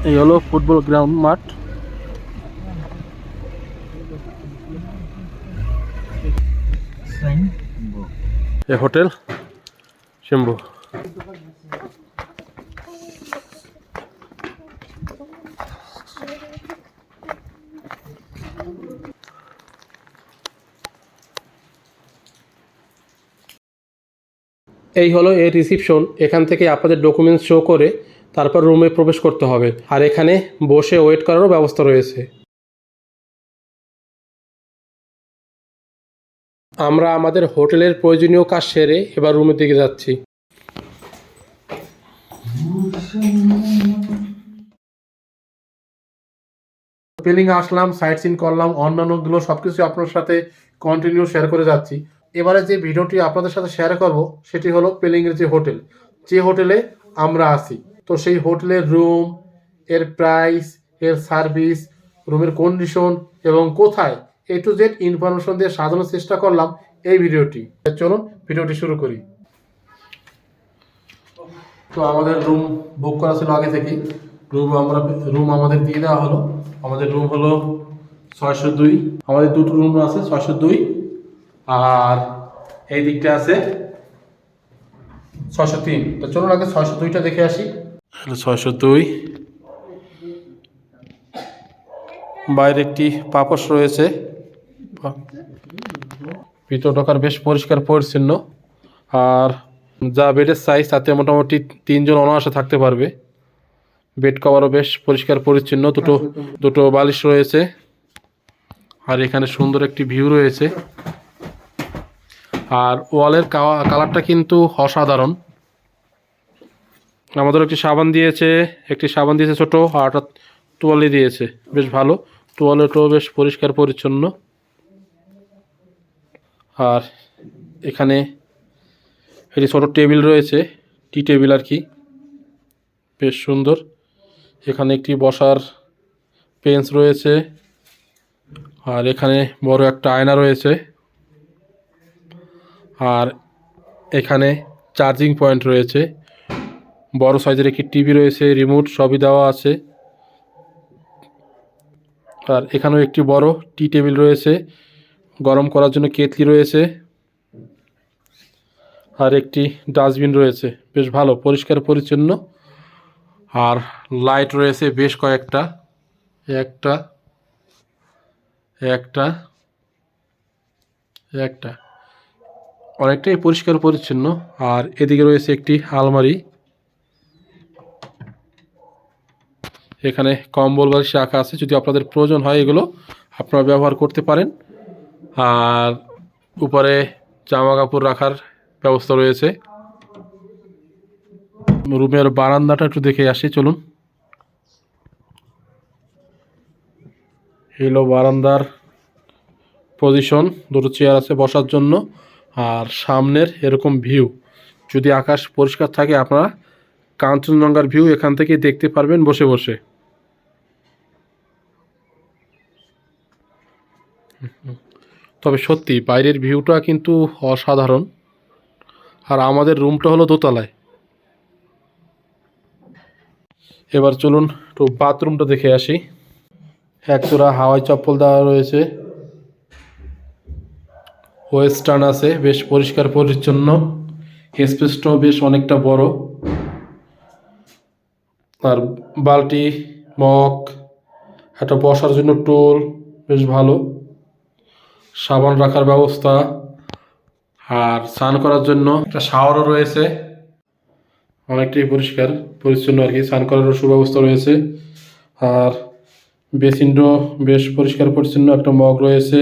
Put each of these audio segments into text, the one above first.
এই হলো football ground মাঠ। এই হোটেল শম্ভু। এই হলো এর রিসিপশন। এখান থেকে আপনাদের ডকুমেন্টস শো করে তারপর রুমে প্রবেশ করতে হবে, আর এখানে বসে ওয়েট করারও ব্যবস্থা রয়েছে। আমরা আমাদের হোটেলের প্রয়োজনীয় কাজ সেরে এবার রুমের দিকে যাচ্ছি। পেলিং আসলাম, সাইট সিন করলাম, অন্যান্যগুলো সব কিছু আপনার সাথে কন্টিনিউ শেয়ার করে যাচ্ছি। এবারে যে ভিডিওটি আপনাদের সাথে শেয়ার করব সেটি হলো পেলিংয়ের যে হোটেলে আমরা আছি। তো সেই হোটেলের রুম, এর প্রাইস, এর সার্ভিস, রুমের কন্ডিশন এবং কোথায়, এ টু জেড ইনফরমেশন দিয়ে সাজানোর চেষ্টা করলাম এই ভিডিওটি। চলুন ভিডিওটি শুরু করি। তো আমাদের রুম বুক করা ছিল আগে থেকেই। রুম আমাদের দিয়ে দেওয়া হলো। আমাদের রুম হলো 602। আমাদের দুটো রুম আছে, 602 আর এই দিকটা আছে 603। তো চলুন আগে 602টা দেখে আসি। 602 বাইরে একটি পাপোশ রয়েছে। ভিতর ঢোকার বেশ পরিষ্কার পরিচ্ছন্ন, আর যা বেডের সাইজ তাতে মোটামুটি 3 জন অনায়াসে থাকতে পারবে। বেড কভারও বেশ পরিষ্কার পরিচ্ছন্ন, দুটো বালিশ রয়েছে, আর এখানে সুন্দর একটি ভিউ রয়েছে। আর ওয়ালের কালারটা কিন্তু অসাধারণ। আমাদের একটি সাবান দিয়েছে ছোট, আর একটা তোয়ালে দিয়েছে বেশ ভালো। তোয়ালেটাও বেশ পরিষ্কার পরিচ্ছন্ন। আর এখানে একটি ছোট টেবিল রয়েছে, টি টেবিল আর কি, বেশ সুন্দর। এখানে একটি বসার বেঞ্চ রয়েছে, আর এখানে বড় একটা আয়না রয়েছে, আর এখানে চার্জিং পয়েন্ট রয়েছে। বড় সাইজের একটি টিভি রয়েছে, রিমোট সবই দেওয়া আছে। আর এখানেও একটি বড় টি টেবিল রয়েছে, গরম করার জন্য কেটলি রয়েছে, আর একটি ডাস্টবিন রয়েছে, বেশ ভালো পরিষ্কার পরিচ্ছন্ন। আর লাইট রয়েছে বেশ কয়েকটা, একটা একটা একটা অনেকটাই পরিষ্কার পরিচ্ছন্ন। আর এদিকে রয়েছে একটি আলমারি, এখানে কম্বল বালিশ রাখা আছে, যদি আপনাদের প্রয়োজন হয় এগুলো আপনারা ব্যবহার করতে পারেন। আর উপরে জামা কাপড় রাখার ব্যবস্থা রয়েছে। রুমের বারান্দাটা একটু দেখে আসি, চলুন। এলো বারান্দার পজিশন, দুটো চেয়ার আছে বসার জন্য, আর সামনের এরকম ভিউ। যদি আকাশ পরিষ্কার থাকে আপনারা কাঞ্চনজঙ্ঘার ভিউ এখান থেকে দেখতে পারবেন বসে বসে। তবে সত্যি বাইরের ভিউটা কিন্তু অসাধারণ। আর আমাদের রুমটা হলো দোতলায়। এবার চলুন একটু বাথরুমটা দেখে আসি। একজোড়া হাওয়াই চপ্পল দেওয়া রয়েছে, ওয়েস্টার্ন আছে, বেশ পরিষ্কার পরিচ্ছন্ন। স্পেসটাও বেশ অনেকটা বড়। আর বালতি, মগ, একটা বসার জন্য টুল, বেশ ভালো। সাবান রাখার ব্যবস্থা, আর স্নান করার জন্য একটা শাওয়ারও রয়েছে, অনেকটাই পরিষ্কার পরিচ্ছন্ন আর কি। স্নান করারও সুব্যবস্থা রয়েছে। আর বেসিনটাও বেশ পরিষ্কার পরিচ্ছন্ন, একটা মগ রয়েছে,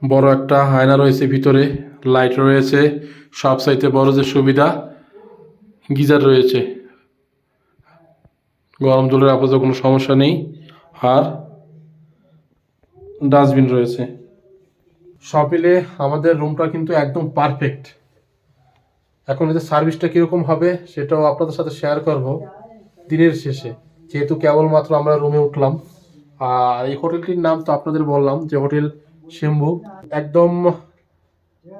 বড় একটা আয়না রয়েছে, ভিতরে লাইট রয়েছে। সব চাইতে বড় যে সুবিধা, গিজার রয়েছে, গরম জলের আপাতত কোনো সমস্যা নেই। আর ডাস্টবিন রয়েছে। সব মিলে আমাদের রুমটা কিন্তু একদম পারফেক্ট। এখন এদের সার্ভিসটা কীরকম হবে সেটাও আপনাদের সাথে শেয়ার করব দিনের শেষে, যেহেতু কেবলমাত্র আমরা রুমে উঠলাম। আর এই হোটেলটির নাম তো আপনাদের বললাম, যে হোটেল শম্ভু, একদম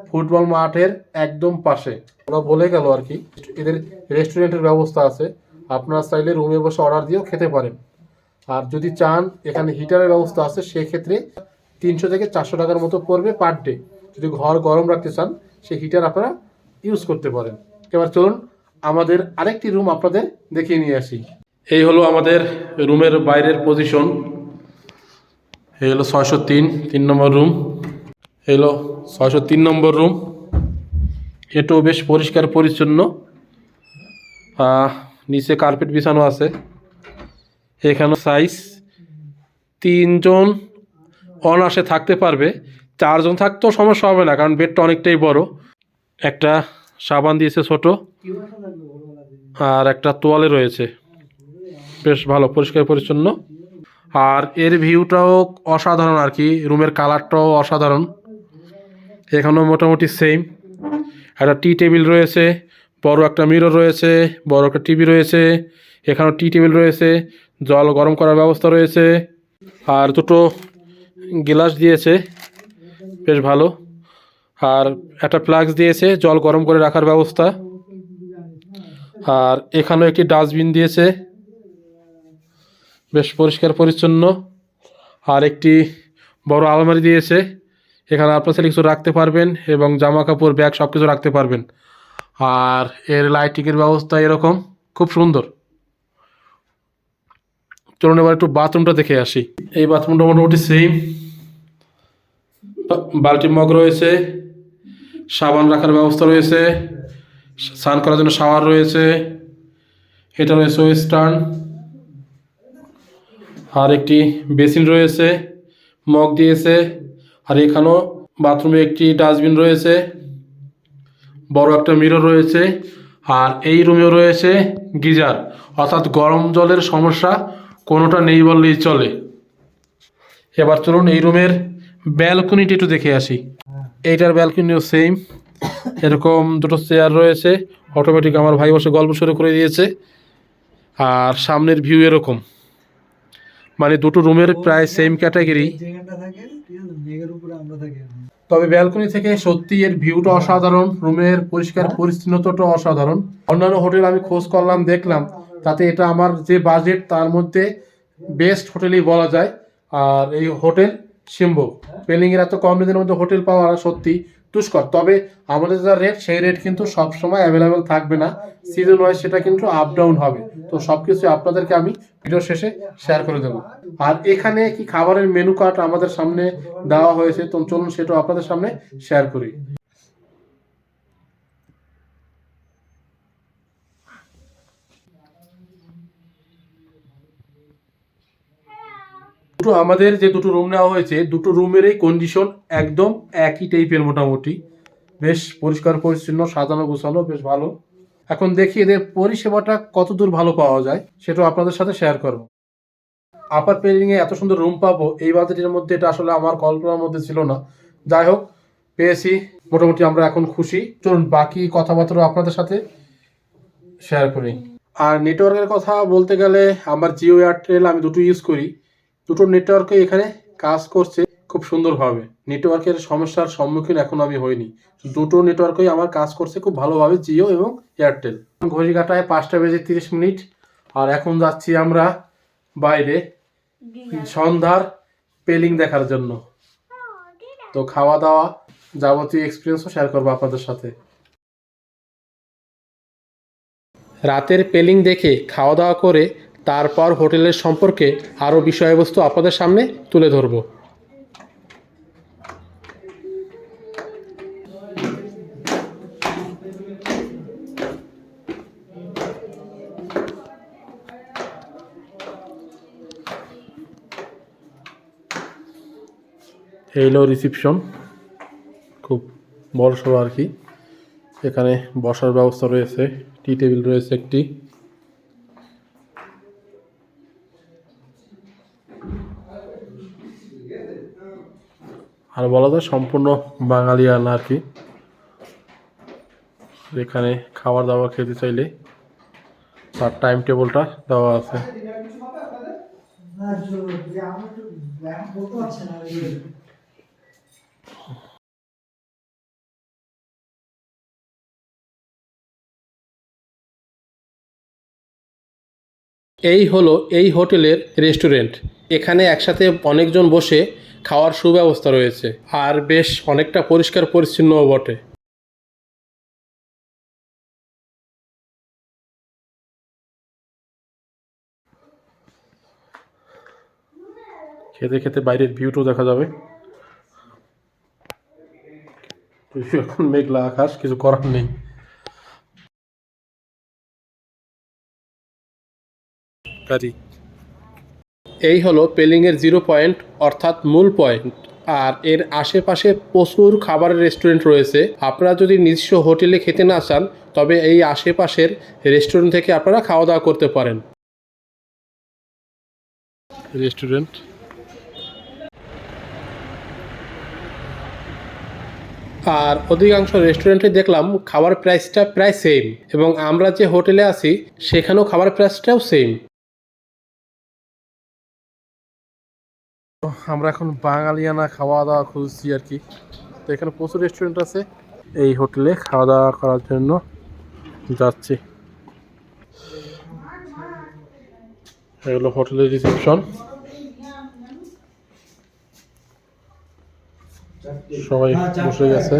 ফুটবল মাঠের একদম পাশে। ওরা বলে গেল আর কি, এদের রেস্টুরেন্টের ব্যবস্থা আছে। আপনারা চাইলে রুমে বসে অর্ডার দিয়েও খেতে পারেন। আর যদি চান এখানে হিটারের ব্যবস্থা আছে, সেক্ষেত্রে 300 থেকে 400 টাকার মতো পড়বে পার ডে। যদি ঘর গরম রাখতে চান সেই হিটার আপনারা ইউজ করতে পারেন। এবার চলুন আমাদের আরেকটি রুম আপনাদের দেখিয়ে নিয়ে আসি। এই হলো আমাদের রুমের বাইরের পজিশন। এই হলো 603 নম্বর রুম। এই হলো 603 নম্বর রুম। এটাও বেশ পরিষ্কার পরিচ্ছন্ন। নিচে কার্পেট বিছানো আছে। এখানে সাইজ 3 জন অনায়াসে থাকতে পারবে। 4 জন থাকতেও সমস্যা হবে না, কারণ বেডটা অনেকটাই বড়। একটা সাবান দিয়েছে ছোট, আর একটা তোয়ালে রয়েছে। বেশ ভালো, পরিষ্কার পরিচ্ছন্ন। আর এর ভিউটাও অসাধারণ আর কি, রুমের কালারটাও অসাধারণ। এখানেও মোটামুটি সেম। একটা টি টেবিল রয়েছে, বড় একটা মিরর রয়েছে, বড় একটা টিভি রয়েছে। এখানেও টি টেবিল রয়েছে, জল গরম করার ব্যবস্থা রয়েছে, আর দুটো গ্লাস দিয়েছে, বেশ ভালো। আর একটা ফ্লাক্স দিয়েছে জল গরম করে রাখার ব্যবস্থা। আর এখানেও একটি ডাস্টবিন দিয়েছে, বেশ পরিষ্কার পরিচ্ছন্ন। আর একটি বড় আলমারি দিয়েছে, এখানে আপনার ছেলে কিছু রাখতে পারবেন এবং জামা কাপড়, ব্যাগ সব কিছু রাখতে পারবেন। আর এর লাইটিংয়ের ব্যবস্থা এরকম, খুব সুন্দর। চলুন এবার একটু বাথরুমটা দেখে আসি। এই বাথরুমটা মোটামুটি সেম। বালতি মগ রয়েছে, সাবান রাখার ব্যবস্থা রয়েছে, স্নান করার জন্য শাওয়ার রয়েছে, এটা রয়েছে ওয়েস্টার্ন। আর একটি বেসিন রয়েছে, মগ দিয়েছে। আর এখানেও বাথরুমে একটি ডাস্টবিন রয়েছে, বড় একটা মিরর রয়েছে। আর এই রুমেও রয়েছে গিজার, অর্থাৎ গরম জলের সমস্যা কোনোটা নেই বললেই চলে। এবার চলুন এই রুমের ব্যালকনিটি একটু দেখে আসি। এইটার ব্যালকনিও সেম, এরকম দুটো চেয়ার রয়েছে, অটোমেটিক আমার ভাই বসে গল্প শুরু করে দিয়েছে। আর সামনের ভিউ এরকম, মানে দুটো রুমের প্রায় সেম ক্যাটাগরি। তবে ব্যালকনি থেকে সত্যি এর ভিউটা অসাধারণ, রুমের পরিষ্কার পরিচ্ছন্নতাটা অসাধারণ। অন্যান্য হোটেল আমি খোঁজ করলাম, দেখলাম, তাতে এটা আমার যে বাজেট তার মধ্যে বেস্ট হোটেলই বলা যায়। আর এই হোটেল সিম্বো পেলিংয়ের এত কম রেঞ্জের মধ্যে হোটেল পাওয়া সত্যি দুষ্কর। তবে আমাদের যা রেট, সেই রেট কিন্তু সবসময় অ্যাভেলেবেল থাকবে না, সিজন ওয়াইজ সেটা কিন্তু আপ ডাউন হবে। তো সব কিছু আপনাদেরকে আমি ভিডিও শেষে শেয়ার করে দেবো। আর এখানে কি খাবারের মেনু কার্ড আমাদের সামনে দেওয়া হয়েছে, তো চলুন সেটাও আপনাদের সামনে শেয়ার করি। দুটো আমাদের যে দুটো রুম নেওয়া হয়েছে, দুটো রুমেরই কন্ডিশন একদম একই টাইপের, মোটামুটি বেশ পরিষ্কার পরিচ্ছন্ন, সাজানো গোছানো, বেশ ভালো। এখন দেখি এদের পরিষেবাটা কতদূর ভালো পাওয়া যায়, সেটাও আপনাদের সাথে শেয়ার করব। আপার পেলিংয়ে এত সুন্দর রুম পাবো এই বাজেটের মধ্যে, এটা আসলে আমার কল্পনার মধ্যে ছিল না। যাই হোক, পেয়েছি, মোটামুটি আমরা এখন খুশি। চলুন বাকি কথাবার্তা আপনাদের সাথে শেয়ার করি। আর নেটওয়ার্কের কথা বলতে গেলে, আমার জিও এয়ারটেল আমি দুটো ইউজ করি, দুটো নেটওয়ার্কে এখানে কাজ করছে খুব সুন্দরভাবে। নেটওয়ার্কের সমস্যার সম্মুখীন এখন আমি হইনি, দুটো নেটওয়ার্কই আমার কাজ করছে খুব ভালোভাবে, জিও এবং এয়ারটেল। ঘড়ি কাটায় 5টা বেজে 30 মিনিট। আর এখন যাচ্ছি আমরা বাইরে সন্ধ্যার পেলিং দেখার জন্য। তো খাওয়া দাওয়া যাবতীয় এক্সপিরিয়েন্সও শেয়ার করবো আপনাদের সাথে। রাতের পেলিং দেখে খাওয়া দাওয়া করে তারপর হোটেলের সম্পর্কে আরও বিষয়বস্তু আপনাদের সামনে তুলে ধরব। এই হলো রিসিপশন, খুব বড় সড়ো আর কি। এখানে বসার ব্যবস্থা রয়েছে, টি টেবিল রয়েছে একটি। আর বলা যায় সম্পূর্ণ বাঙালিয়ানা আর কি। এখানে খাবার দাবার খেতে চাইলে তার টাইম টেবিলটা দেওয়া আছে। এই হলো এই হোটেলের রেস্টুরেন্ট। এখানে একসাথে অনেকজন বসে খাওয়ার সুব্যবস্থা রয়েছে, আর বেশ অনেকটা পরিষ্কার পরিচ্ছন্নও বটে। খেতে খেতে বাইরের ভিউটাও দেখা যাবে। এখন মেঘলা আকাশ, কিছু করার নেই। এই হলো পেলিংয়ের 0 পয়েন্ট, অর্থাৎ মূল পয়েন্ট। আর এর আশেপাশে প্রচুর খাবারের রেস্টুরেন্ট রয়েছে। আপনারা যদি নিজস্ব হোটেলে খেতে না চান, তবে এই আশেপাশের রেস্টুরেন্ট থেকে আপনারা খাওয়া দাওয়া করতে পারেন। রেস্টুরেন্ট আর অধিকাংশ রেস্টুরেন্টে দেখলাম খাবার প্রাইসটা প্রায় সেম, এবং আমরা যে হোটেলে আছি সেখানেও খাবার প্রাইসটাও সেম। আমরা এখন বাঙালিয়ানা খাওয়া দাওয়া খুঁজছি আর কি। তো এখানে প্রচুর রেস্টুরেন্ট আছে, এই হোটেলে খাওয়া দাওয়া করার জন্য যাচ্ছি। এগুলো হোটেলের রিসেপশন, সবাই বসে গেছে।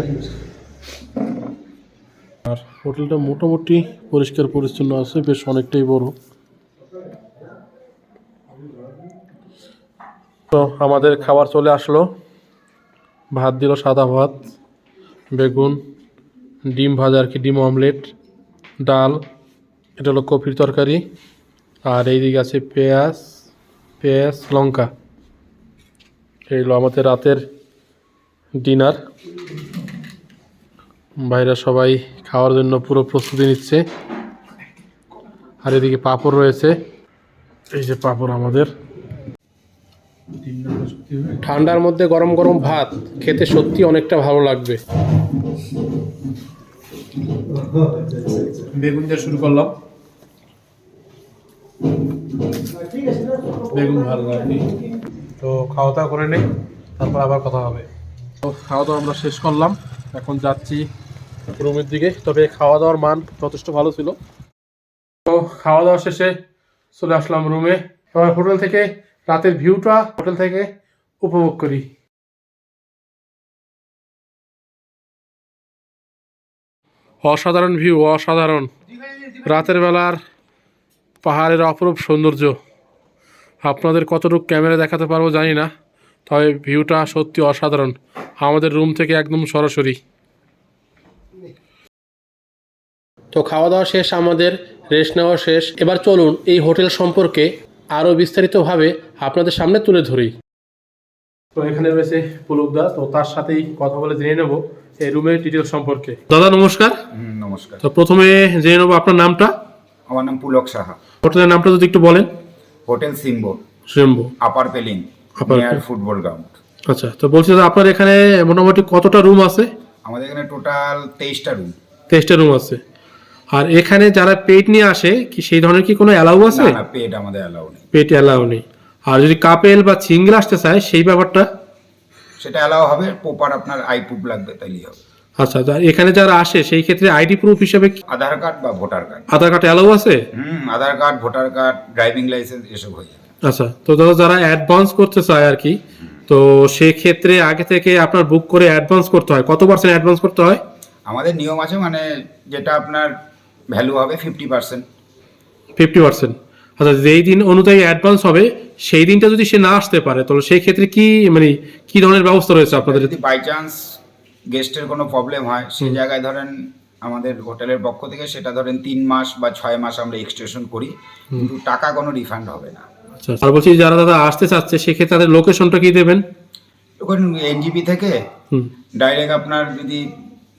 আর হোটেলটা মোটামুটি পরিষ্কার পরিচ্ছন্ন আছে, বেশ অনেকটাই বড়। তো আমাদের খাবার চলে আসলো। ভাত দিল, সাদা ভাত, বেগুন, ডিম ভাজা আর কি, ডিম অমলেট, ডাল, এটা হলো কফির তরকারি, আর এইদিকে আছে পেঁয়াজ লঙ্কা। এই হলো আমাদের রাতের ডিনার। বাইরে সবাই খাওয়ার জন্য পুরো প্রস্তুতি নিচ্ছে। আর এদিকে পাঁপড় রয়েছে, এই যে পাঁপড় আমাদের। ঠান্ডার মধ্যে গরম গরম ভাত খেতে সত্যি অনেকটা ভালো লাগবে। বেগুন দিয়ে শুরু করলাম, বেগুন ভালো লাগে। তো খাওয়া দাওয়া করে নেই, তারপর আবার কথা হবে। তো খাওয়া দাওয়া আমরা শেষ করলাম, এখন যাচ্ছি রুমের দিকে। তবে খাওয়া দাওয়ার মান যথেষ্ট ভালো ছিল। তো খাওয়া দাওয়া শেষে চলে আসলাম রুমে। এবার হোটেল থেকে রাতের ভিউটা হোটেল থেকে উপভোগ করি। অসাধারণ ভিউ, অসাধারণ। রাতের বেলার পাহাড়ের অপরূপ সৌন্দর্য আপনাদের কতটুকু ক্যামেরা দেখাতে পারবো জানি না, তবে ভিউটা সত্যি অসাধারণ। আমাদের রুম থেকে একদম সরাসরি। তো খাওয়া দাওয়া শেষ, আমাদের রেস্ট নেওয়া শেষ। এবার চলুন এই হোটেল সম্পর্কে আরও বিস্তারিতভাবে আপনাদের সামনে তুলে ধরি। তো এখানে রয়েছে পুলকদা, তো তার সাথেই কথা বলে জেনে নেব এই রুমের ডিটেলস সম্পর্কে। দাদা নমস্কার। নমস্কার। তো প্রথমে জেনে নেব আপনার নামটা। আমার নাম পুলক সাহা। হোটেলের নামটা যদি একটু বলেন। হোটেল সিম্বো, আপার পেলিং, নিয়ার ফুটবল গ্রাউন্ড। আচ্ছা, তো বলছি দাদা আপনার এখানে মোটামুটি কতটা রুম আছে? আমাদের এখানে টোটাল 23টা রুম। 23টা রুম আছে। আর এখানে যারা পেট নিয়ে আসে কি সেই ধরনের কি কোনো অ্যালাউ আছে? না, পেট আমাদের অ্যালাউ নেই। পেট অ্যালাউ নেই। আর যদি কাপেল বা সিঙ্গেল আসতে চায় সেই ব্যাপারটা? সেটা অ্যালাউ হবে, প্রপার আপনার আই প্রুফ লাগবে, তাইলেই হবে। আচ্ছা, এখানে যারা আসে সেই ক্ষেত্রে আইডি প্রুফ হিসেবে আধার কার্ড বা voter card. Aadhaar card allow আছে? Aadhaar card, voter card, driving licence এসব হয়ে যাবে। আচ্ছা, তো দাদা যারা অ্যাডভান্স করতে চায় আর কি, তো সেক্ষেত্রে আগে থেকে আপনার বুক করে অ্যাডভান্স করতে হয়। কত পার্সেন্ট অ্যাডভান্স করতে হয়? আমাদের নিয়ম আছে, মানে যেটা আপনার ভ্যালু হবে 50%। 50%। আচ্ছা, যেই দিন অনুযায়ী অ্যাডভান্স হবে সেই দিনটা যদি সে না আসতে পারে, তাহলে সেই ক্ষেত্রে কি মানে কি ধরনের ব্যবস্থা রয়েছে আপনাদের? যদি বাই চান্স গেস্টের কোনো প্রবলেম হয়, সেই জায়গায় ধরেন আমাদের হোটেলের পক্ষ থেকে সেটা ধরেন 3 মাস বা 6 মাস আমরা এক্সটেনশন করি, কিন্তু টাকা কোনো রিফান্ড হবে না। আচ্ছা, আর বলছি যারা দাদা আসতে চাচ্ছে সেক্ষেত্রে তাদের লোকেশনটা কি দেবেন? ওখানে এনজিপি থেকে ডাইরেক্ট আপনার যদি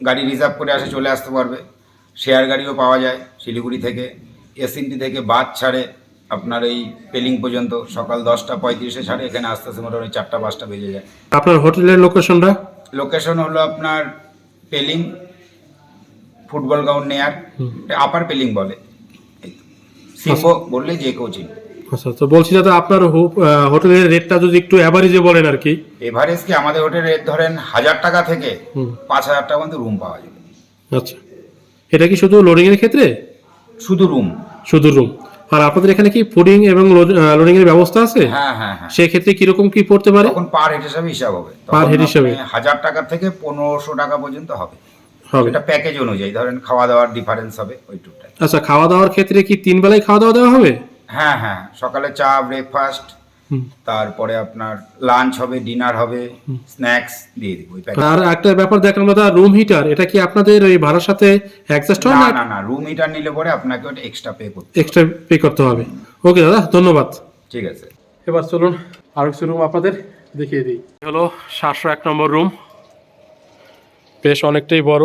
গাড়ি রিজার্ভ করে আসে চলে আসতে পারবে। শেয়ার গাড়িও পাওয়া যায় শিলিগুড়ি থেকে। এসএনটি থেকে বাস ছাড়ে আপনার এই পেলিং পর্যন্ত সকাল 10:35-এ ছাড়ে, এখানে আস্তে আস্তে মোটামুটি 4টা-5টা বেজে যায়। আপনার হোটেলের লোকেশনটা? লোকেশন হলো আপনার পেলিং ফুটবল গ্রাউন্ড নেয়ার, আপার পেলিং বলে, সিম্বো বললে যে কেউ চিনবে। আচ্ছা, তো বলছি দাদা আপনার হোটেলের রেটটা যদি একটু অ্যাভারেজে বলেন আর কি। এভারেজ কি আমাদের হোটেলের রেট ধরেন 1000 টাকা থেকে 5000 টাকা পর্যন্ত রুম পাওয়া যাবে। আচ্ছা, এটা কি শুধু লোডিং এর ক্ষেত্রে? শুধু রুম। শুধু রুম। আর আপনাদের এখানে কি ফুডিং এবং লোডিং এর ব্যবস্থা আছে? হ্যাঁ হ্যাঁ হ্যাঁ, সেক্ষেত্রে কিরকম কি পড়তে পারে? তখন পার হেড হিসাবে হিসাব হবে। Per head হিসাবে? 1000 টাকা থেকে 1500 টাকা পর্যন্ত হবে। হবে। এটা প্যাকেজ অনুযায়ী, ধরেন খাওয়া দাওয়ার ডিফারেন্স হবে ওই টুকটাই। আচ্ছা, খাওয়া দাওয়ার ক্ষেত্রে কি 3 বেলায় খাওয়া দাওয়া দেওয়া হবে? হ্যাঁ হ্যাঁ, সকালে চা, ব্রেকফাস্ট, তারপরে আপনার লাঞ্চ হবে, ডিনার হবে, স্ন্যাক্স দিয়ে দিব ওই প্যাকেজ। আর একটা ব্যাপার দেখলাম দাদা, রুম হিটার, এটা কি আপনাদের ওই ভাড়ার সাথে অ্যাডজাস্ট হয় না না? না না, রুম হিটার নিলে পরে আপনাকে ওটা এক্সট্রা পে করতে হবে। এক্সট্রা পে করতে হবে। ওকে দাদা, ধন্যবাদ। ঠিক আছে। এবার চলুন আরো কিছু রুম আপনাদের দেখিয়ে দিই। হলো 701 নম্বর রুম, বেশ অনেকটাই বড়।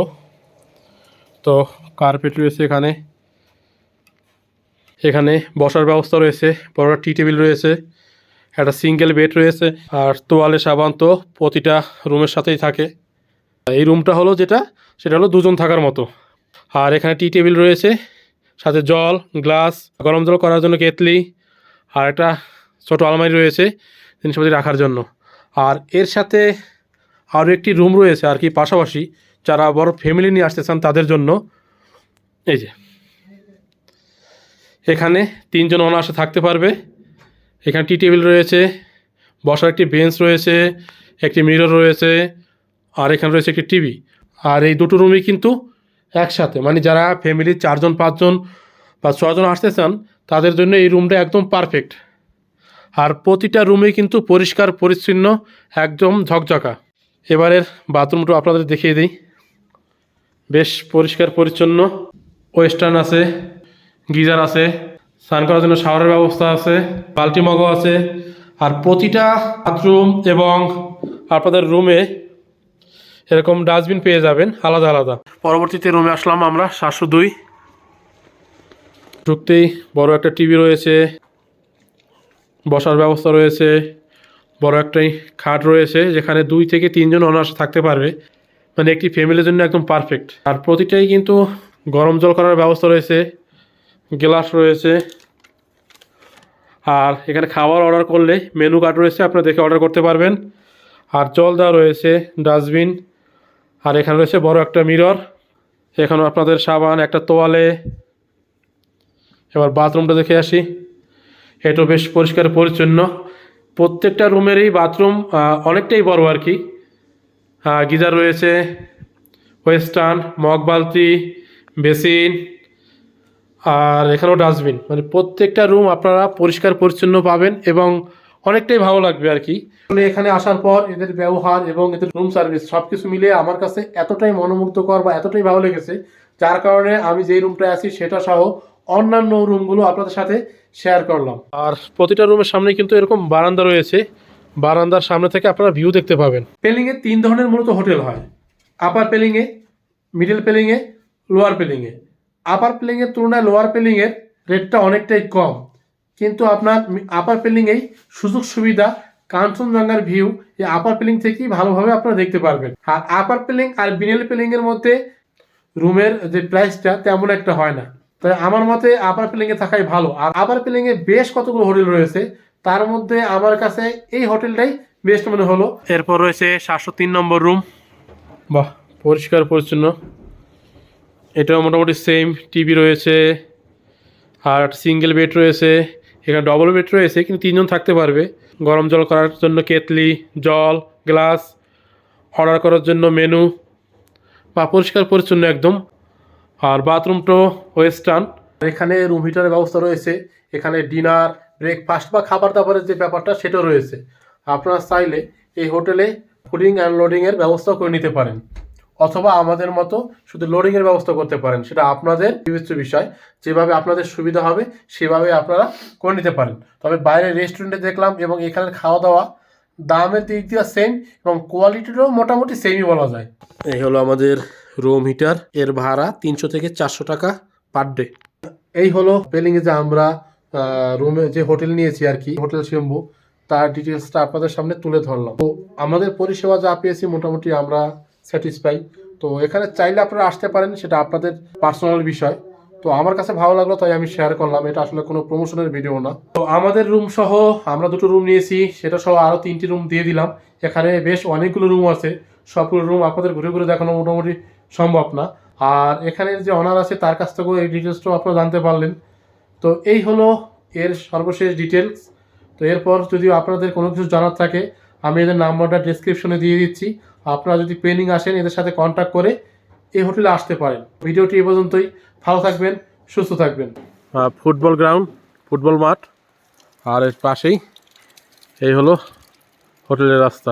তো কার্পেট রয়েছে এখানে, এখানে বসার ব্যবস্থা রয়েছে, বড় টি টেবিল রয়েছে, একটা সিঙ্গেল বেড রয়েছে, আর তোয়ালে সাবান তো প্রতিটা রুমের সাথেই থাকে। এই রুমটা হলো যেটা, সেটা হলো 2 জন থাকার মতো। আর এখানে টি টেবিল রয়েছে, সাথে জল, গ্লাস, গরম জল করার জন্য কেতলি, আর একটা ছোটো আলমারি রয়েছে জিনিসপাতি রাখার জন্য। আর এর সাথে আরও একটি রুম রয়েছে আর কি পাশাপাশি, যারা বড় ফ্যামিলি নিয়ে আসতে চান তাদের জন্য। এই যে এখানে 3 জন অনায়াসে থাকতে পারবে। এখানে টি টেবিল রয়েছে, বসার একটি বেঞ্চ রয়েছে, একটি মিরর রয়েছে, আর এখানে রয়েছে একটি টিভি। আর এই দুটো রুমই কিন্তু একসাথে, মানে যারা ফ্যামিলি 4 জন 5 জন বা 6 জন আসতে চান তাদের জন্য এই রুমটা একদম পারফেক্ট। আর প্রতিটা রুমেই কিন্তু পরিষ্কার পরিচ্ছন্ন, একদম ঝকঝকা। এবারের বাথরুমটা আপনাদের দেখিয়ে দিই, বেশ পরিষ্কার পরিচ্ছন্ন, ওয়েস্টার্ন আছে, গিজার আছে, স্নান করার জন্য শাওয়ারের ব্যবস্থা আছে, বালতি মগও আছে। আর প্রতিটা বাথরুম এবং আপনাদের রুমে এরকম ডাস্টবিন পেয়ে যাবেন আলাদা আলাদা। পরবর্তীতে রুমে আসলাম আমরা 702। ঢুকতেই বড় একটা টিভি রয়েছে, বসার ব্যবস্থা রয়েছে, বড় একটাই খাট রয়েছে যেখানে 2 থেকে 3 জন অনায়াসে থাকতে পারবে, মানে একটি ফ্যামিলির জন্য একদম পারফেক্ট। আর প্রতিটাই কিন্তু গরম জল করার ব্যবস্থা রয়েছে, গ্লাস রয়েছে। আর এখানে খাবার অর্ডার করলে মেনু কার্ড রয়েছে, আপনারা দেখে অর্ডার করতে পারবেন। আর জল দেওয়া রয়েছে, ডাস্টবিন, আর এখানে রয়েছে বড় একটা মিরর, এখানে আপনাদের সাবান, একটা তোয়ালে। এবার বাথরুমটা দেখে আসি, এটাও বেশ পরিষ্কার পরিচ্ছন্ন। প্রত্যেকটা রুমেরই বাথরুম অনেকটাই বড় আর কি। গিজার রয়েছে, ওয়েস্টার্ন, মগ বালতি, বেসিন, আর এখানেও ডাস্টবিন। মানে প্রত্যেকটা রুম আপনারা পরিষ্কার পরিচ্ছন্ন পাবেন এবং অনেকটাই ভালো লাগবে আর কি। এখানে আসার পর এদের ব্যবহার এবং এদের রুম সার্ভিস সব কিছু মিলিয়ে আমার কাছে এতটাই মনোমুগ্ধকর বা এতটাই ভালো লেগেছে, যার কারণে আমি যেই রুমটায় আছি সেটা সহ অন্যান্য রুমগুলো আপনাদের সাথে শেয়ার করলাম। আর প্রতিটা রুমের সামনে কিন্তু এরকম বারান্দা রয়েছে, বারান্দার সামনে থেকে আপনারা ভিউ দেখতে পাবেন। পেলিংয়ে 3 ধরনের মূলত হোটেল হয়, আপার পেলিংয়ে, মিডল পেলিংয়ে, লোয়ার পেলিংয়ে। আপার পেলিংয়ের তুলনায় লোয়ার পেলিংয়ের রেটটা অনেকটাই কম, কিন্তু আপনার আপার পেলিংয়েই সুযোগ সুবিধা, কাঞ্চনজঙ্ঘার ভিউ এই আপার পেলিং থেকেই ভালোভাবে আপনারা দেখতে পারবেন। আর আপার পেলিং আর মিডল পেলিংয়ের মধ্যে রুমের যে প্রাইসটা তেমন একটা হয় না, তাই আমার মতে আপার পেলিংয়ে থাকাই ভালো। আর আপার পেলিংয়ে বেশ কতগুলো হোটেল রয়েছে, তার মধ্যে আমার কাছে এই হোটেলটাই বেস্ট মনে হলো। এরপর রয়েছে 703 নম্বর রুম, বাহ পরিষ্কার পরিচ্ছন্ন। এটাও মোটামুটি সেম, টিভি রয়েছে, আর সিঙ্গেল বেড রয়েছে। এখানে ডবল বেড রয়েছে কিন্তু 3 জন থাকতে পারবে। গরম জল করার জন্য কেতলি, জল, গ্লাস, অর্ডার করার জন্য মেনু, বা পরিষ্কার পরিচ্ছন্ন একদম। আর বাথরুমটাও ওয়েস্টার্ন। এখানে রুম হিটারের ব্যবস্থা রয়েছে, এখানে ডিনার, ব্রেকফাস্ট বা খাবার দাবারের যে ব্যাপারটা সেটাও রয়েছে। আপনারা চাইলে এই হোটেলে ফুডিং অ্যান্ড লোডিংয়ের ব্যবস্থা করে নিতে পারেন, অথবা আমাদের মতো শুধু লোডিংয়ের ব্যবস্থা করতে পারেন, সেটা আপনাদের বিবেচ্য বিষয়। যেভাবে আপনাদের সুবিধা হবে সেভাবে আপনারা করে নিতে পারেন। তবে বাইরের রেস্টুরেন্টে দেখলাম এবং এখানের খাওয়া দাওয়া দামের দিক দিয়ে সেম এবং কোয়ালিটিটাও মোটামুটি সেমই বলা যায়। এই হলো আমাদের রুম হিটার, এর ভাড়া 300 থেকে 400 টাকা পার ডে। এই হলো পেলিংয়ে যে আমরা রুমে যে হোটেল নিয়েছি আর কি, হোটেল শিম্বু, তার ডিটেলসটা আপনাদের সামনে তুলে ধরলাম। তো আমাদের পরিষেবা যা পেয়েছি মোটামুটি আমরা স্যাটিসফাই। তো এখানে চাইলে আপনারা আসতে পারেন, সেটা আপনাদের পার্সোনাল বিষয়। তো আমার কাছে ভালো লাগলো তাই আমি শেয়ার করলাম, এটা আসলে কোনো প্রমোশনের ভিডিও না। তো আমাদের রুম সহ আমরা 2টো রুম নিয়েছি, সেটা সহ আরও 3টি রুম দিয়ে দিলাম। এখানে বেশ অনেকগুলো রুম আছে, সবগুলো রুম আপনাদের ঘুরে ঘুরে দেখানো মোটামুটি সম্ভব না। আর এখানের যে অনার আছে তার কাছ থেকেও এই ডিটেলসটাও আপনারা জানতে পারলেন। তো এই হলো এর সর্বশেষ ডিটেলস। তো এরপর যদি আপনাদের কোনো কিছু জানার থাকে আমি এদের নাম্বারটা ডেসক্রিপশনে দিয়ে দিচ্ছি, আপনারা যদি পেলিং আসেন এদের সাথে কন্ট্যাক্ট করে এই হোটেলে আসতে পারেন। ভিডিওটি এই পর্যন্তই, ভালো থাকবেন, সুস্থ থাকবেন। ফুটবল গ্রাউন্ড, ফুটবল মাঠ, আর এর পাশেই এই হলো হোটেলের রাস্তা।